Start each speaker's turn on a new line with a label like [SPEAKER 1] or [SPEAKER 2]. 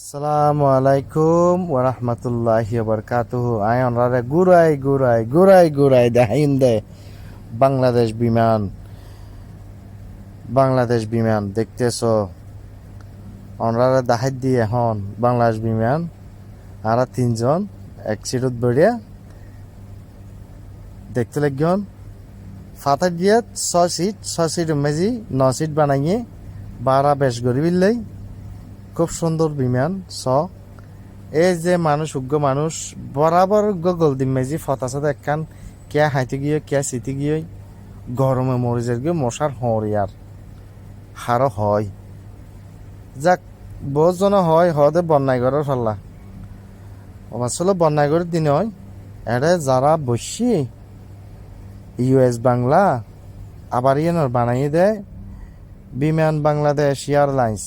[SPEAKER 1] আসসালামু আলাইকুম ওয়া রাহমাতুল্লাহি ওয়া বারাকাতুহু। আয় অনরারে গুরাই গুরাই গুরাই গুরাই দেখাইন দে বাংলাদেশ বিমান। বাংলাদেশ বিমান দেখতেছো, অনরারে দেখাই দি এখন বাংলাদেশ বিমান। আর তিনজন এক সিটত বড়িয়া দেখতে লাগন ফাতা দিয়ে 6 সিট মেজি 9 সিট বানাইয়ে বারা বেশ গরিবিল্লাই। খুব সুন্দর বিমান এই যে মানুষ উগ্র মানুষ বরাবর গলদিম মেজি ফতাসাদ একখান কে হাইতে গিয়ে কে সিটি গিয়ে গরমে মরিজের গিয়ে মশার হরিয়ার হারও হয় যাক বহুত জন হয় হদে বন্যায় ঘরের ফাল্লা আসলে বন্যায় ঘরের দিন হয় এরে যারা বসি ইউএস বাংলা আবার বানাইয়ে দেয় বিমান বাংলাদেশ এয়ারলাইন্স।